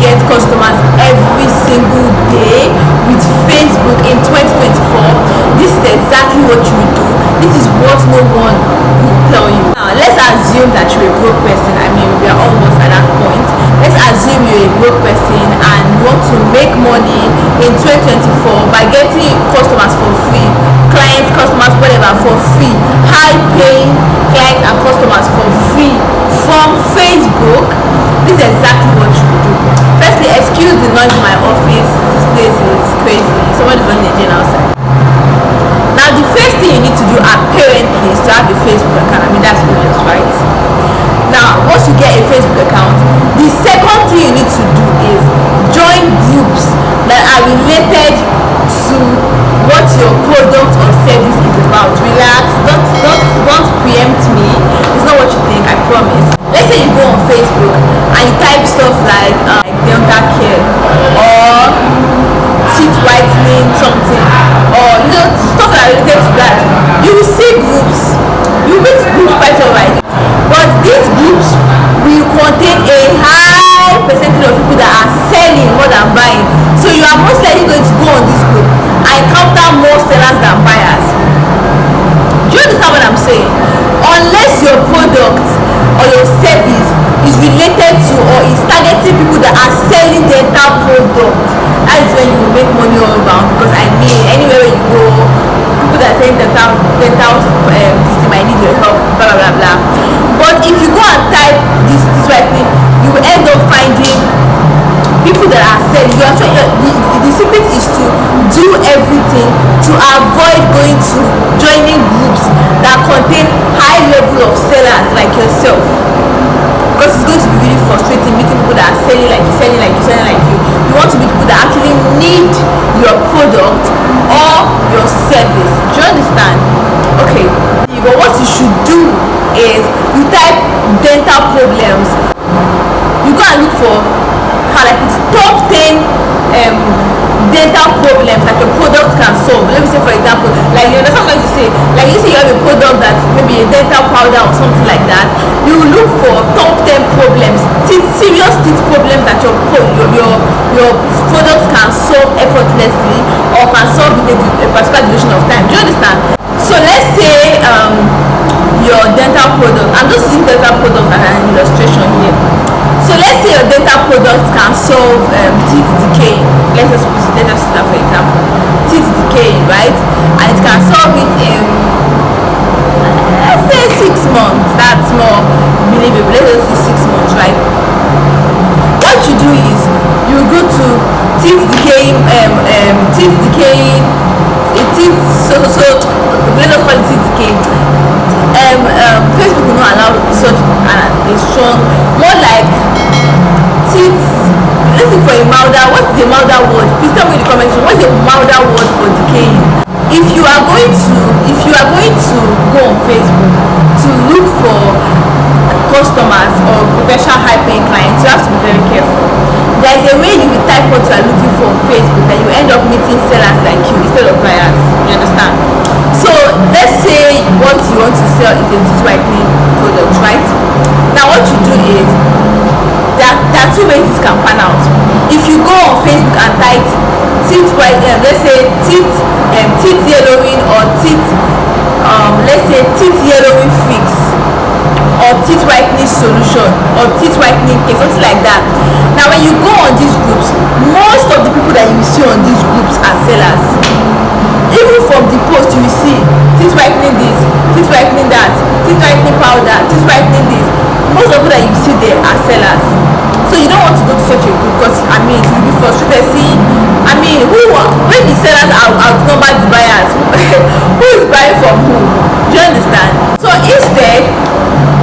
get customers every single day with Facebook in 2024, this is exactly what you will do. This is what no one will tell you. Now, let's assume that you're a broke person. I mean, we are almost at that point. Let's assume you're a broke person and you want to make money in 2024 by getting customers for free, clients, customers, whatever, for free, high-paying clients and customers for free from Facebook. This is exactly what you will do. Firstly, excuse the noise in my office. This place is crazy. Somebody's running a gym outside. Now, the first thing you need to do apparently is to have a Facebook account. I mean, that's obvious, right? Now, once you get a Facebook account, the second thing you need to do is join groups that are related to what your product or service is about. Relax, don't preempt me. It's not what you think, I promise. Let's say you go on Facebook and you type stuff like dental care or teeth whitening something, or stuff that are related to that. You will see groups. You meet groups quite alright, but these groups will contain a high percentage of people that are selling more than buying. So you are most likely going to go on this group and encounter more sellers than buyers. Do you understand what I'm saying? Unless your product or your service is related to or is targeting people that are selling dental products, that is when you will make money all around. Because I mean, anywhere where you go, people that are selling dental this thing might need your help, blah blah blah blah. But if you go and type this right thing, you will end up finding people that are selling. You are trying, the secret is to do everything to avoid going to joining groups that contain high level of sellers like yourself, because it's going to be really frustrating meeting people that are selling like you. You want to meet people that actually need your product or your service. Do you understand? Okay, but what you should do is you type dental problems. You go and look for top 10 dental problems that your product can solve. Let me say, for example, like you understand what you say, like you say you have a product that's maybe a dental powder or something like that. You look for top 10 problems, serious teeth problems that your product can solve effortlessly or can solve in a particular duration of time. Do you understand? So let's say your dental product, I'm just using dental product as an illustration here. So let's say your dental product can solve teeth decay. Let us use that for example. Teeth decay, right? And it can solve it in, let's say 6 months. That's more believable. Let us use 6 months, right? What you do is you go to teeth decaying, let us call it teeth decay. Facebook will not allow such a strong, more like teeth. Let's look for a milder. What's the milder word? Please tell me in the comment section. What's the milder word for decaying? If you are going to go on Facebook to look for customers or potential high-paying clients, you have to be very careful. There is a way you will type what you are looking for on Facebook that you end up meeting sellers like you instead of buyers. You understand? So let's say what you want to sell is a teeth whitening product, right? Now what you do is there are two ways this can pan out. If you go on Facebook and type teeth whitening, let's say teeth yellowing or let's say teeth yellowing fix or teeth whitening solution or teeth whitening cake, something like that. Now when you go on these groups, most of the people that you see on these groups are sellers. Even from the post you will see teeth whitening this, teeth whitening that, teeth whitening powder, teeth whitening this. Most of the people that you see there are sellers. So you don't want to go to such a group because I mean it will be frustrated. See, I mean when the sellers outnumber the buyers, who is buying from who? Do you understand? So instead,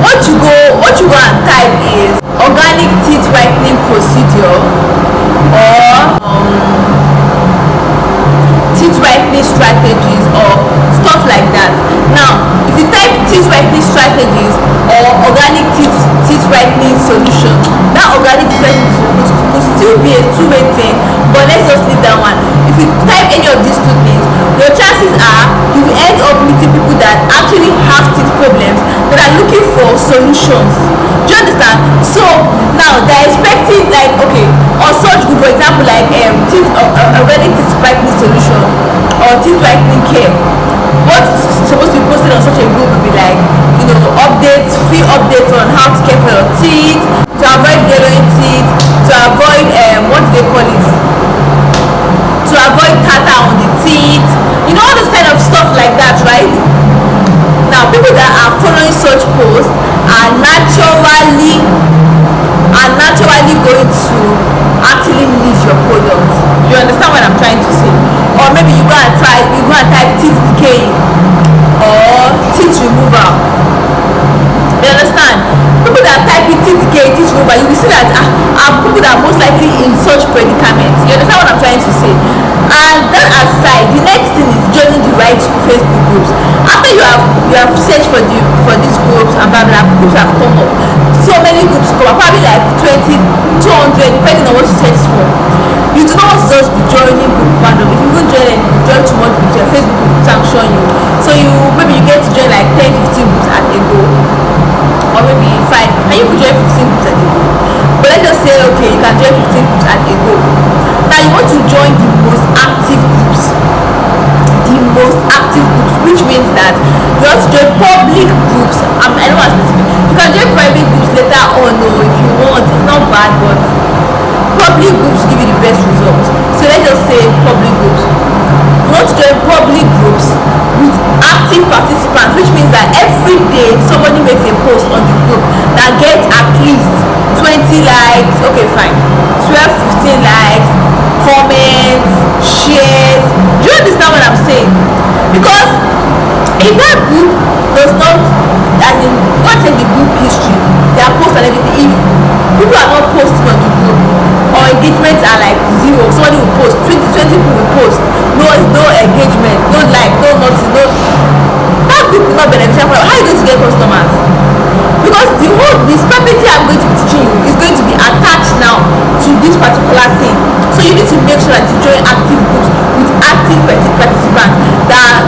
what you go and type is organic teeth whitening procedure or teeth whitening strategies or stuff like that. Now if you type teeth whitening strategies or organic teeth whitening solution, that organic teeth whitening solution could still be a two-way thing, but let's just leave that one. If you type any of these two things, your chances are you will end up meeting people that actually have teeth problems that are looking for solutions. Do you understand? So now they expect or teeth whitening care. What's supposed to be posted on such a group would be like, updates, free updates on how to care for your teeth, to avoid yellowing teeth, to avoid what do they call it, to avoid tartar on the teeth, all this kind of stuff like that, right? Now people that are following such posts are naturally going to actually need your product. You understand what I'm trying to say? Or maybe you go and type teeth decay or teeth removal. You understand? People that type in teeth decay, teeth removal, you will see that are people that are most likely in such predicaments. You understand what I'm trying to say? And that aside, the next thing is joining the right Facebook groups. After you have searched for these groups and blah blah, groups have come up. So many groups come up, probably like 20, 200, depending on what you search for. You do not just be joining group random. If you even join too much groups, your Facebook will sanction you. So maybe you get to join like 10, 15 groups at a go, or maybe 5, and you could join 15 groups at a go. But let's just say, okay, you can join 15 groups at a go. Now you want to join the most active groups. Which means that you have to join public groups. I don't want specific. You can join private groups later on, if you want. It's not bad, but public groups give you the best results. So let's just say public groups. You want to join public groups with active participants, which means that every day somebody makes a post on the group that gets at least 20 likes, okay fine, 12, 15 likes, comments, shares. Do you understand what I'm saying? Because if that group does not, go check the group history, their posts and everything, if people are not posting on the group, or engagements are like 0, somebody will post, 20 people will post, no engagement, no like, no nothing, that group will not beneficial for you. How are you going to get customers? Because the strategy I'm going to be teaching you is going to be attached now to this particular thing. So you need to make sure that you join active groups with active participants that are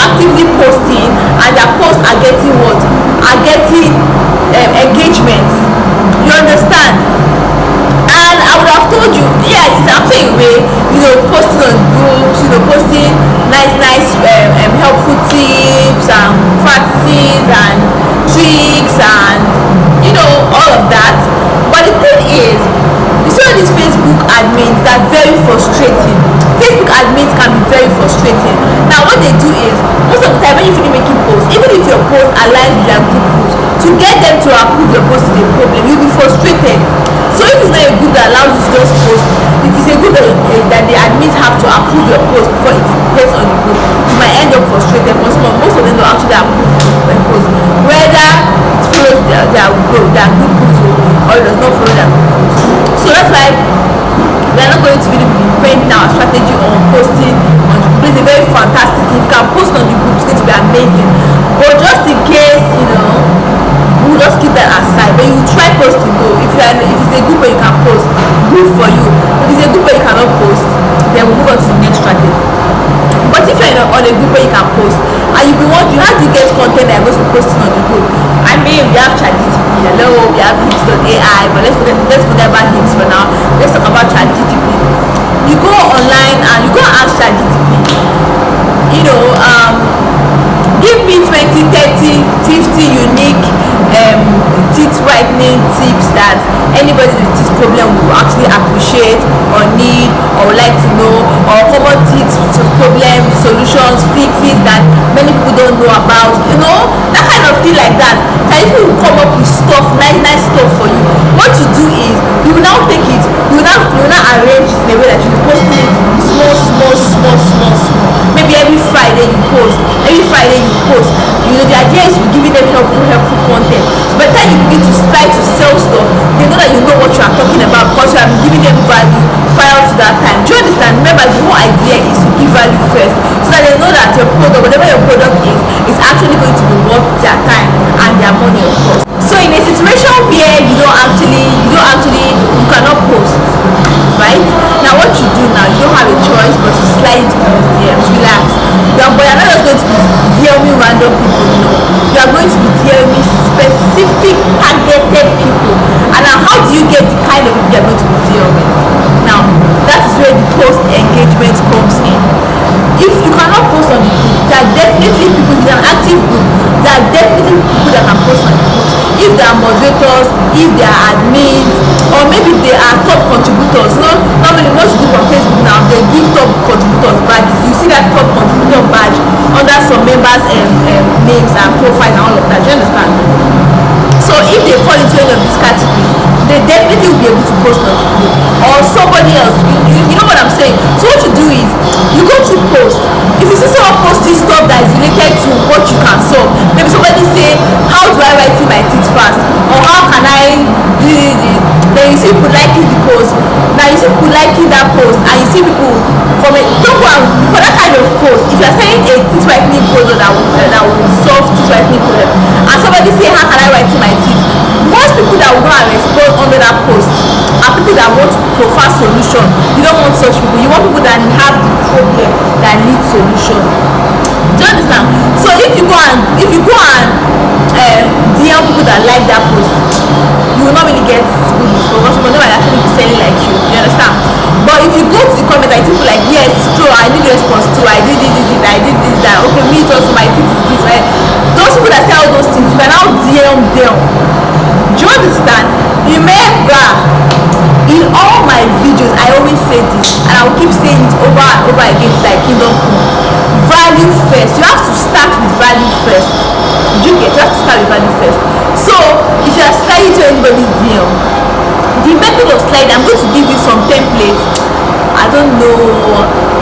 actively posting, and their posts are getting engagements. You understand? And I would have told you, it's actually a way, posting on groups, posting nice helpful tips and practices and tricks and all of that. But the thing is, you see all these Facebook admins that are very frustrating. Facebook admins can be very frustrating. Now what they do is, most of the time when you finish making posts, even if your post aligns with their group rules, to get them to approve your post is a problem. You'll be frustrated. So if it's not a group that allows you to just post, if it's a group that the admins have to approve your post before it gets on the group, you might end up frustrated because most of them don't actually approve your post, whether it follows their group rules or it does not follow their group rules. So that's why we are not going to really be depending our strategy on posting on the group. It's a very fantastic thing. If you can post on the group, it's going to be amazing. But just in case, we'll just keep that aside. But you try posting though. If it's a group where you can post, good for you. If it's a group where you cannot post, then we'll move on to the next strategy. But if you're on a group where you can post, and you'll be wondering how do you get content that you're going to be posting on the group. I mean, we have ChatGPT, hello, we have Hits.ai, but let's forget about Hits for now. Let's talk about ChatGPT. You go online and you go and ask ChatGPT, give me 20, 30, 50 unique teeth whitening tips that anybody with this problem will actually appreciate or need or would like to know, or common teeth problem solutions, fixes that many people don't know about, that kind of thing like that. And people will come up with stuff, nice stuff for you. What you do is, you will now take it, you will now arrange it in a way that you will post it small. Maybe every Friday you post. The idea is to be giving them helpful content. So by the time you begin to try to sell stuff, they know that you know what you are talking about because you have been giving them value prior to that time. Do you understand? Remember, the whole idea is to give value first, so that they know that your product, whatever your product is actually going to be worth their time and their money, of course. So in a situation where you cannot post, right? Now what you do now, you don't have a choice but to slide into people's DMs. Relax. But you're not just going to be DMing random people, no. You are going to be DMing specific target are definitely people that can post on the group. If they are moderators, if they are admins, or maybe they are top contributors. You know, normally most group on Facebook now, they give top contributors badges. You see that top contributor badge under some members' names and profiles and all of that. Do you understand? So if they fall into any of these categories, they definitely will be able to post on the group, or somebody else. You know what I'm saying? So what you do is you go to post. If you see someone posting stuff that is related to what you can solve, maybe somebody say, how do I write in my teeth fast, or how can I do this? Then you see people liking the post. Now you see people liking that post, and you see people comment. Don't go out for that kind of post. If you are saying a teeth whitening post that will solve teeth whitening problem, and somebody say, how can I write in my teeth? Most people that will go and respond under that post are people that want to provide solution. You don't want such people. You want people that have the problem that need solution. Do you understand? So if you go and DM people that like that post, you will not really get good because people might actually be selling like you understand? But if you go to the comment and people like, yes, true, I need response too, I did this, I did this, that, okay, me also my teeth is this, right? Those people that say all those things, you can now DM them. Do you understand? Remember, in all my videos I always say this, and I will keep saying it over and over again to like Kingdom Come. Value first. You have to start with value first. You have to start with value first. So if you are sliding to anybody's DM, the method of slide, I'm going to give you some templates. I don't know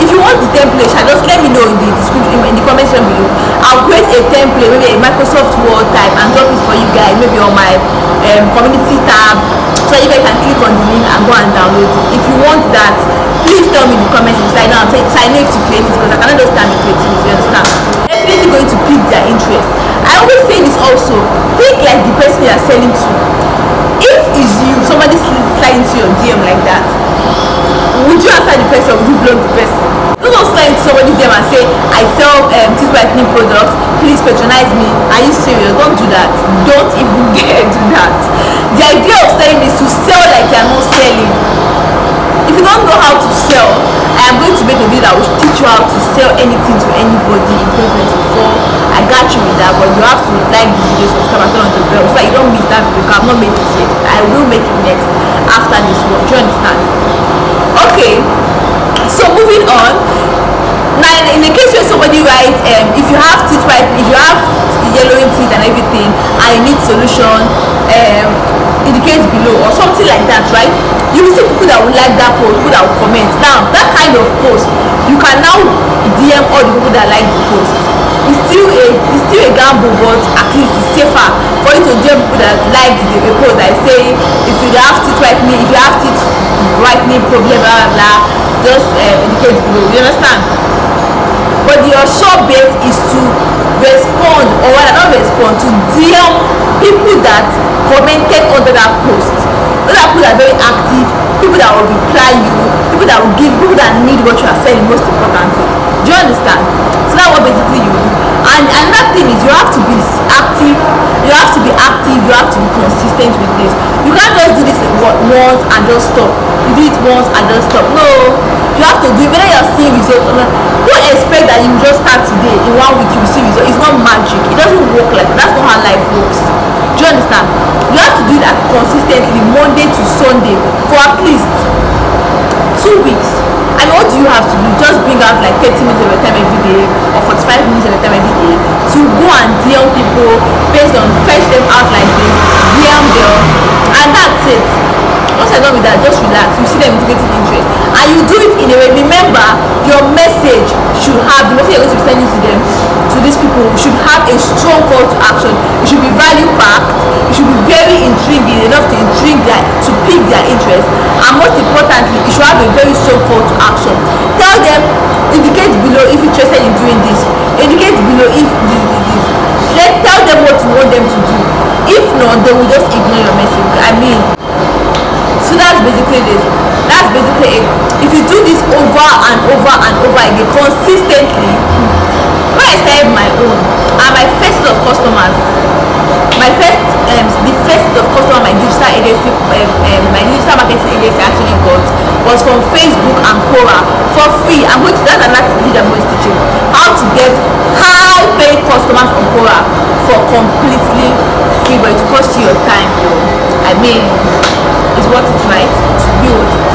if you want the template, just let me know in the description, in the comment section below. I'll create a template, maybe a Microsoft Word type, and drop it for you guys, maybe on my community tab, so you guys can click on the link and go and download it. If you want that, please tell me in the comments section. So I know if to create it, because I cannot just stand the creativity, you understand? Definitely going to pique their interest. I always say this also, think like the person you are selling to. If it's you, somebody sliding to your DM like that, would you answer the person or would you block the person? Don't slide into somebody's DM and say, I sell teeth whitening products, please patronize me. Are you serious? Don't do that. Don't even dare do that. The idea of selling is to sell like you are not selling. If you don't know how to sell, I am going to make a video that will teach you how to sell anything to anybody in 2024. I got you with that, but you have to like this video, subscribe, and turn on the bell so that you don't miss that video. I have not made it yet. I will make it next after this one. Do you understand? Okay, so moving on. Now in the case where somebody writes if you have teeth white, if you have yellowing teeth and everything and you need solution, indicate below or something like that, right? You will see people that will like that post, people that will comment. Now that kind of post, you can now DM all the people that like the post. It's still a gamble, but at least it's safer for you to DM people that like the post that say, if you have teeth whitening, if you have teeth whitening problem, blah blah blah, just indicate below. You understand? But your sure bet is to respond, or rather not respond, to DM people that commented under that post. Those are people that are very active, people that will reply you, people that will give, people that need what you are selling most importantly. Do you understand? So that's what basically you do. And another thing is you have to be active, you have to be consistent with this. You can't just do this once and just stop. You do it once and just stop. No, you have to do it. Whether you're seeing results or not, don't expect that you just start today, in 1 week you will see results. It's not magic. It doesn't work like that. That's not how life works. Do you understand? You have to do that consistently, Monday to Sunday, for at least 2 weeks. And what do you have to do? Just bring out like 30 minutes of your time every day, or 45 minutes of your time every day, to go and DM people based on fetch them out like this, DM them, and that's it. Once you're done with that, just relax. You see them indicating interest, and you do it in a way. Remember, your message should have, the message you're going to be sending to them, to these people, should have a strong call to action. It should be value packed. It should be very intriguing, enough to pique their interest, and most importantly, it should have a very strong call to action. Tell them, indicate below if you're interested in doing this. Indicate below if this. Tell them what you want them to do. If not, they will just ignore your message. I mean, so that's basically this. That's basically it. If you do this over and over and over again consistently, when I started my own, and my first set of customers, the first set of customers my digital agency, my digital marketing agency actually got was from Facebook and Quora for free. I'm going to, that's another video I'm going to teach you how to get high paid customers on Quora for completely free, but it will cost you your time though. I mean, it's worth it, right? To be worth it.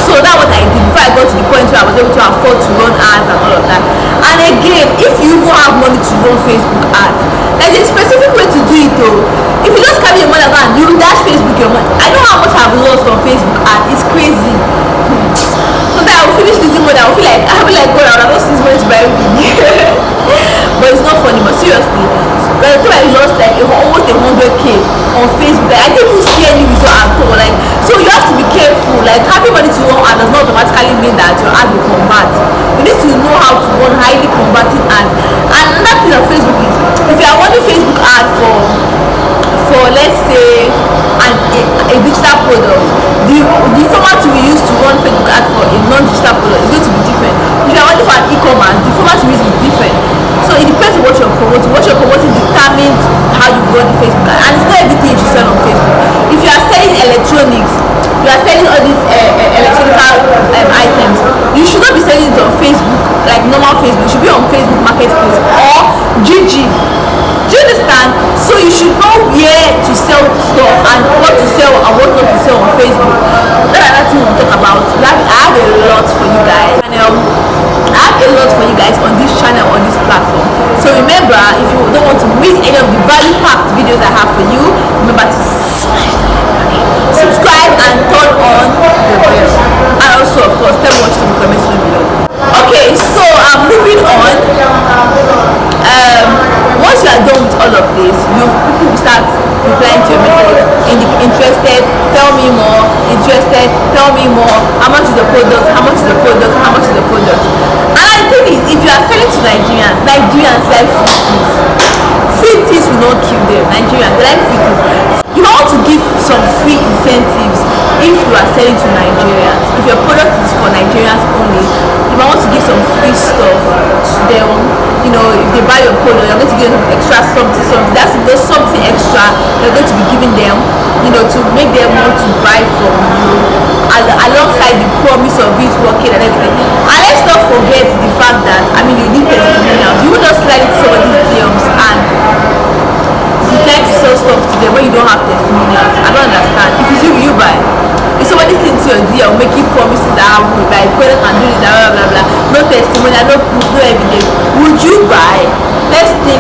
So that's what I did before I got to the point where I was able to afford to run ads and all of that. And again, if you even have money to run Facebook ads, there's a specific way to do it though. If you just carry your money around, you dash Facebook your money. I know how much I've lost on Facebook ads. It's crazy. Sometimes I will finish losing money. I'll be like, God, I lost this money to buy wig. But it's not funny. But seriously, by the time I lost like almost 100k on Facebook, like, I didn't even see any result at all. Like, so you have to be careful. Like, having money to run ad does not automatically mean that your ad will convert. You need to know how to run highly converting ads. And another thing on Facebook is, if you are running Facebook ad for let's say a digital product, the format we use to run Facebook ad for a non-digital product is going to be different. If you are running for an e-commerce, the format we use is different. So it depends on what you're promoting. What you're promoting determines how you run the Facebook ad, and it's not everything you should sell on Facebook. If you are selling electronics, you are selling all these electronical items, you should not be selling it on Facebook like normal Facebook. You should be on Facebook Marketplace or GG. Do you understand? So you should know where to sell stuff and what to sell and what not to sell on Facebook. That's another thing we'll talk about. I have a lot for you guys. And I have a lot for you guys on this channel, on this platform. So remember, if you don't want to miss any of the value-packed videos I have for you, remember to subscribe and turn on the bell. And also, of course, tell me what you think in the comment section below. Okay, so I'm moving on. Once you are done with all of this, people will start replying to your message. Interested, tell me more. Interested, tell me more. How much is the product? How much is the product? How much is the product? And the thing is, if you are selling to Nigerians like free things will not kill them. Nigerians, they like free things. You want to give some free incentives if you are selling to Nigerians. If your product is for Nigerians only, you might want to give some free stuff to them. You know, if they buy your product, you're going to give them extra something. There's something extra you're going to be giving them, you know, to make them want to buy from you, alongside the promise of it working and everything. And let's not forget the fact that, I mean, you need testimonials. You will just slide into somebody's DMs and you try to sell stuff to them when you don't have testimonials. I don't understand. If you see, will you buy? If somebody sends you a DM making promises that I will buy product and do this, blah blah blah, no testimonial, no proof, no evidence, would you buy? Let's try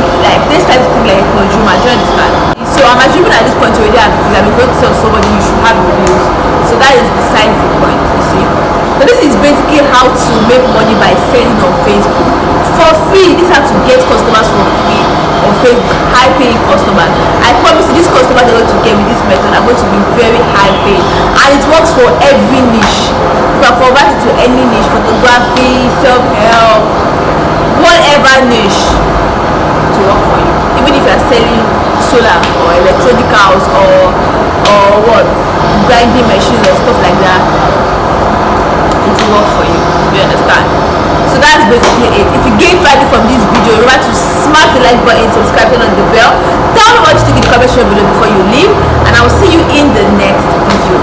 to think like a consumer. Do you understand? So I'm assuming at this point you already have reviews. I'm going to tell somebody you should have reviews. So that is besides the point, you see. So this is basically how to make money by selling on Facebook for free. This is how to get customers for free on Facebook, high paying customers. I promise you, these customers are going to get with this method are going to be very high paid, and it works for every niche. You can convert it to any niche: photography, self-help, whatever niche to work for you. Even if you are selling solar or electronicals or what, grinding machines or stuff like that, it will work for you. You understand? So that's basically it. If you gain value from this video, remember to smash the like button, subscribe, and on the bell. Tell me what you think in the comment section below before you leave, and I will see you in the next video.